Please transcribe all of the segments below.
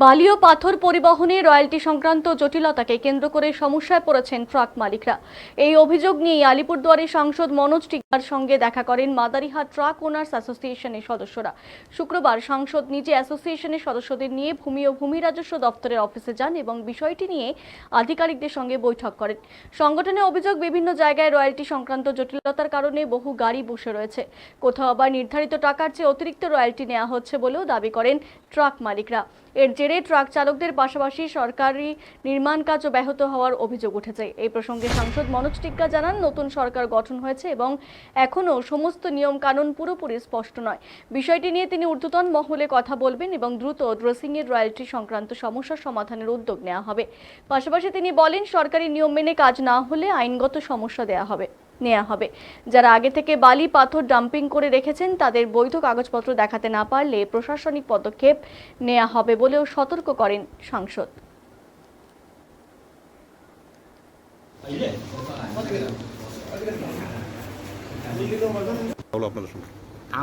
বালি ও পাথর পরিবহনে রয়্যালটি সংক্রান্ত জটিলতাকে কেন্দ্র করে সমস্যায় পড়েছেন ট্রাক মালিকরা। এই অভিযোগ নিয়ে আলিপুরদুয়ারের সাংসদ মনোজ টিগ্গার সঙ্গে দেখা করেন মাদারিহাট ট্রাক ওনার্স অ্যাসোসিয়েশনের সদস্যরা। শুক্রবার সাংসদ নিজে অ্যাসোসিয়েশনের সদস্যদের নিয়ে ভূমি ও ভূমি রাজস্ব দপ্তরের অফিসে যান এবং বিষয়টি নিয়ে আধিকারিকদের সঙ্গে বৈঠক করেন। সংগঠনের অভিযোগ, বিভিন্ন জায়গায় রয়্যালটি সংক্রান্ত জটিলতার কারণে বহু গাড়ি বসে রয়েছে। কোথাও আবার নির্ধারিত টাকার চেয়ে অতিরিক্ত রয়্যালটি নেওয়া হচ্ছে বলেও দাবি করেন ট্রাক মালিকরা। এর জেরে ট্রাক চালকদের পাশাপাশি সরকারি নির্মাণ কাজও ব্যাহত হওয়ার অভিযোগ উঠেছে। এই প্রসঙ্গে সাংসদ মনোজ টিগ্গা জানান, নতুন সরকার গঠন হয়েছে এবং এখনও সমস্ত নিয়ম কানুন পুরোপুরি স্পষ্ট নয়। বিষয়টি নিয়ে তিনি ঊর্ধ্বতন মহলে কথা বলবেন এবং দ্রুত ড্রেসিংয়ের রয়্যালটি সংক্রান্ত সমস্যার সমাধানের উদ্যোগ নেওয়া হবে। পাশাপাশি তিনি বলেন, সরকারি নিয়ম মেনে কাজ না হলে আইনগত সমস্যা নেওয়া হবে। যারা আগে থেকে বালি পাথর ডাম্পিং করে রেখেছেন তাদের বৈধ কাগজপত্র দেখাতে না পারলে প্রশাসনিক পদক্ষেপ নেওয়া হবে বলেও সতর্ক করেন সাংসদ।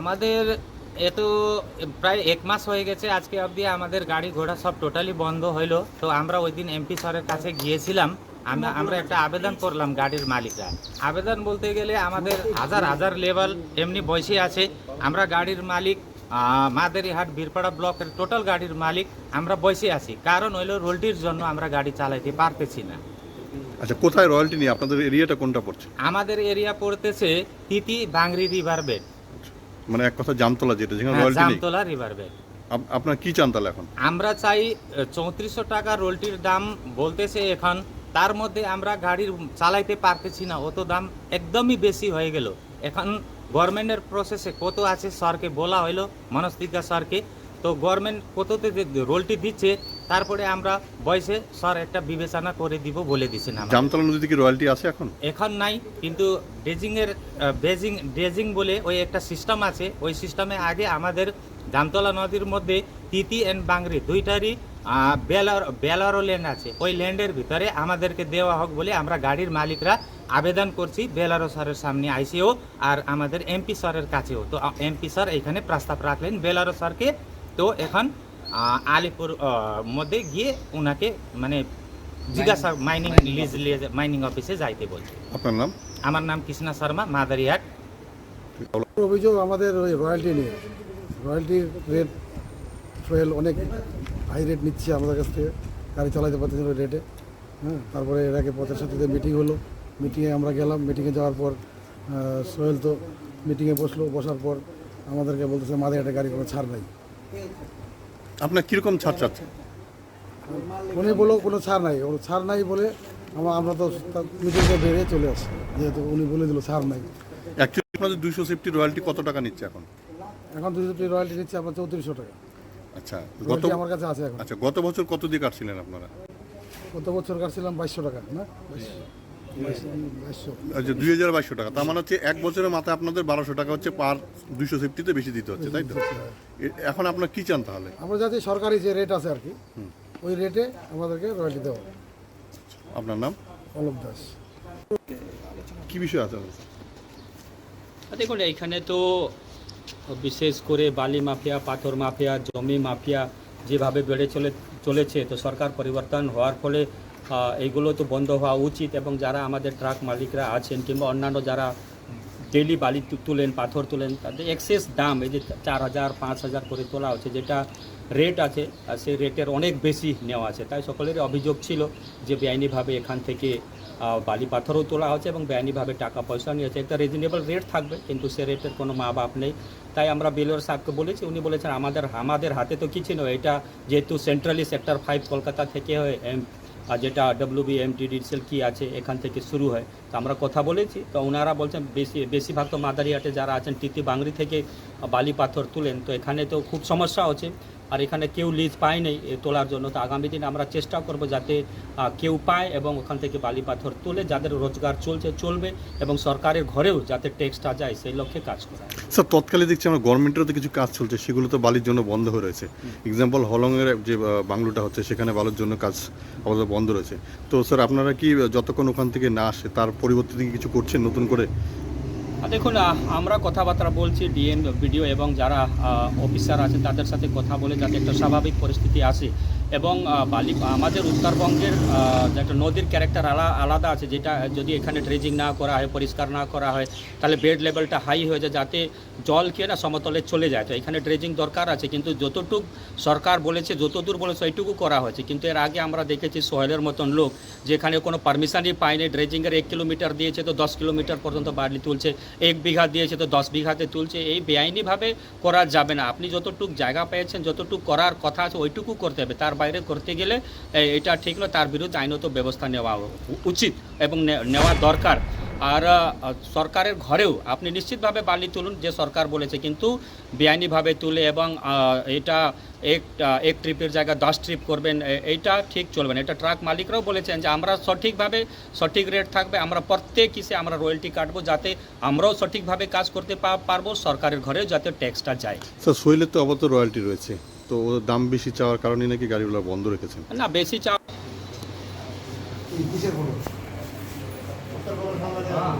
আমাদের এতো প্রায় 1 মাস হয়ে গেছে আজকে অবধি আমাদের গাড়ি ঘোড়া সব টোটালি বন্ধ হইলো। তো আমরা ওই দিন এমপি স্যারের কাছে গিয়েছিলাম, আমরা একটা আবেদন করলাম গাড়ির মালিকরা। আবেদন বলতে গেলে আমাদের হাজার লেভেল এমনি বসে আছে। আমরা গাড়ির মালিক মাদারিহাট বীরপাড়া ব্লকের টোটাল গাড়ির মালিক আমরা বসে আছি, কারণ হইলো রোলটির জন্য আমরা গাড়ি চালাইতে পারতেছি না। আচ্ছা, কোথায় রয়্যালটি নিয়ে আপনাদের এরিয়াটা কোনটা পড়ছে? আমাদের এরিয়া পড়তেছে তিতি বাংরি রিভার বেড, মানে এক কথা জামতলা, যেটা যেখানে রয়্যালটি নেই। Jamtala river bed. আপনার কি চান তাহলে এখন? আমরা চাই 3400 টাকা রোলটির দাম বলতেছে এখন, তার মধ্যে আমরা গাড়ির চালাইতে পারতেছি না, অত দাম একদমই বেশি হয়ে গেল। এখন গভর্নমেন্টের প্রসেসে কত আছে স্যারকে বলা হইলো, মনোজ টিগ্গা স্যারকে, তো গভর্নমেন্ট কততে রোলটি দিচ্ছে, তারপরে আমরা বয়সে স্যার একটা বিবেচনা করে দিব বলে দিচ্ছেন। জামতলা নদীতে কি রয়্যালটি আছে এখন নাই, কিন্তু ড্রেজিং বলে ওই একটা সিস্টেম আছে। ওই সিস্টেমে আগে আমাদের জামতলা নদীর মধ্যে তিতি এন্ড বাংরি দুইটারই বেলারও ল্যান্ড আছে। ওই ল্যান্ডের ভিতরে আমাদেরকে দেওয়া হোক বলে আমরা গাড়ির মালিকরা আবেদন করছি বেলারো স্যারের সামনে আইসিও আর আমাদের এমপি স্যারের কাছেও। তো এমপি স্যার এখানে প্রস্তাব রাখলেন বেলারো স্যারকে। তো এখন আলিপুর মধ্যে গিয়ে ওনাকে মানে জিজ্ঞাসা মাইনিং অফিসে যাইতে বলছে। আপনার নাম? আমার নাম কৃষ্ণা শর্মা, মাদারিহাট। অভিযোগ আমাদের ওই রয়্যালটি নিয়ে, রয়্যালটির রেট ফেল অনেক হাই রেট নিচ্ছে আমাদের কাছ থেকে, গাড়ি চালাতে পারতেছিল ওই রেটে। তারপরে এর আগে পথের সাথে মিটিং হলো, মিটিংয়ে আমরা গেলাম। মিটিংয়ে যাওয়ার পর সোহেল তো মিটিংয়ে বসার পর আমাদেরকে বলতেছে মাদারিহাটে গাড়ি কোনো ছাড় নাই। আপনার কীরকম ছাড় চাচ্ছে? উনি বললো কোনো ছাড় নাই বলে আমরা তো মিটিংয়ে বেরিয়ে চলে আসি, যেহেতু উনি বলে দিল ছাড় নাই। অ্যাকচুয়ালি আপনাদের 250 রয়্যালটি কত টাকা নিচ্ছে এখন? এখন 250 রয়্যালটি নিচ্ছে আপনার 3400 টাকা। আচ্ছা, আমার কাছে আছে এখন। আচ্ছা, গত বছর কত দিয়ে কাটছিলেন আপনারা? গত বছর কাটছিলাম 2200 টাকা, না 2200। আচ্ছা, 2200 টাকা। তার মানে হচ্ছে এক বছরের মাথায় আপনাদের 1200 টাকা হচ্ছে পার 250-তে বেশি দিতে হচ্ছে, তাই তো? এখন আপনার কি চান তাহলে? আমরা যাতে সরকারি যে রেট আছে আর কি, ওই রেটে আমাদেরকে রয়্যালটি দেওয়া। আপনার নাম? অলক দাস। কি বিষয় আছে? দেখুন, এইখানে তো বিশেষ করে বালি মাফিয়া, পাথর মাফিয়া, জমি মাফিয়া যেভাবে বেড়ে চলেছে, তো সরকার পরিবর্তন হওয়ার ফলে এইগুলো তো বন্ধ হওয়া উচিত। এবং যারা আমাদের ট্রাক মালিকরা আছেন কিংবা অন্যান্য যারা ডেলি বালি তুলেন, পাথর তুলেন, তাদের এক্সেস দাম এই যে 4000 5000 করে তোলা হচ্ছে, যেটা রেট আছে সেই রেটের অনেক বেশি নেওয়া আছে। তাই সকলেরই অভিযোগ ছিল যে বেআইনিভাবে এখান থেকে বালি পাথরও তোলা হচ্ছে এবং বেআইনিভাবে টাকা পয়সা নিয়েছে। একটা রিজনেবল রেট থাকবে, কিন্তু সে রেটের কোনো মা বাপ নেই। তাই আমরা বেলোর সাহেবকে বলেছি, উনি বলেছেন আমাদের হাতে তো কিছু নয়, এটা যেহেতু সেন্ট্রালি সেক্টর 5 কলকাতা থেকে হয়, যেটা WBMTDCL কি আছে এখান থেকে শুরু হয়। তো আমরা কথা বলেছি, তো ওনারা বলছেন বেশিরভাগ তো মাদারিহাটে যারা আছেন তিতি বাংরি থেকে বালি পাথর তুলেন, তো এখানে তো খুব সমস্যা হচ্ছে। আর এখানে কেউ লিজ পায় নেই তোলার জন্য। তো আগামী দিন আমরা চেষ্টা করব যাতে কেউ পায় এবং ওখান থেকে বালি পাথর তুলে যাদের রোজগার চলবে এবং সরকারের ঘরেও যাতে ট্যাক্সটা যায় সেই লক্ষ্যে কাজ করা। স্যার, তৎকালে দেখছি আমরা গভর্নমেন্টেরও তো কিছু কাজ চলছে, সেগুলো তো বালির জন্য বন্ধ হয়ে রয়েছে। এক্সাম্পল হলংয়ের যে বাংলোটা হচ্ছে, সেখানে বালির জন্য কাজ আপাতত বন্ধ রয়েছে। তো স্যার, আপনারা কি যতক্ষণ ওখান থেকে না আসে তার পরিবর্তে কিছু করছেন নতুন করে? দেখুন, আমরা কথাবার্তা বলছি ডিএম, বিডিও এবং যারা অফিসার আছেন তাদের সাথে কথা বলে যাতে একটা স্বাভাবিক পরিস্থিতি আসে। এবং বালি আমাদের উত্তরবঙ্গের যে একটা নদীর ক্যারেক্টার আলাদা আছে, যেটা যদি এখানে ড্রেজিং না করা হয়, পরিষ্কার না করা হয়, তাহলে বেড লেভেলটা হাই হয়ে যায়, যাতে জল কে না সমতলে চলে যায়। তো এখানে ড্রেজিং দরকার আছে, কিন্তু যতটুক সরকার বলেছে, যতদূর বলেছে ওইটুকু করা হয়েছে। কিন্তু এর আগে আমরা দেখেছি সোহেলের মতন লোক যেখানে কোনো পারমিশনই পায়নি, ড্রেজিংয়ের 1 কিলোমিটার দিয়েছে তো 10 কিলোমিটার পর্যন্ত বালি তুলছে, 1 বিঘা দিয়েছে তো 10 বিঘাতে তুলছে। এই বেআইনিভাবে করা যাবে না। আপনি যতটুক জায়গা পেয়েছেন, যতটুক করার কথা আছে ওইটুকু করতে হবে, তার বাইরে করতে গেলে এটা ঠিক নয়, তার বিরুদ্ধে আইনত ব্যবস্থা নেওয়া উচিত এবং নেওয়া দরকার। আর সরকারের ঘরেও আপনি নিশ্চিতভাবে বালি তুলুন, যে সরকার বলেছে, কিন্তু বেআইনিভাবে তুলে এবং এটা এক ট্রিপের জায়গায় 10 ট্রিপ করবেন, এইটা ঠিক চলবে না। এটা ট্রাক মালিকরাও বলেছেন যে আমরা সঠিকভাবে সঠিক রেট থাকবে, আমরা প্রত্যেক কিসে আমরা রয়্যালটি কাটবো, যাতে আমরাও সঠিকভাবে কাজ করতে পারবো, সরকারের ঘরেও যাতে ট্যাক্সটা যায়। স্যার সোহেলের তো আপাতত রয়্যালটি রয়েছে, তো ও দাম বেশি চাওয়ার কারণে নাকি গাড়িগুলো বন্ধ রেখেছেন? না, বেশি চা কিসের ফটো?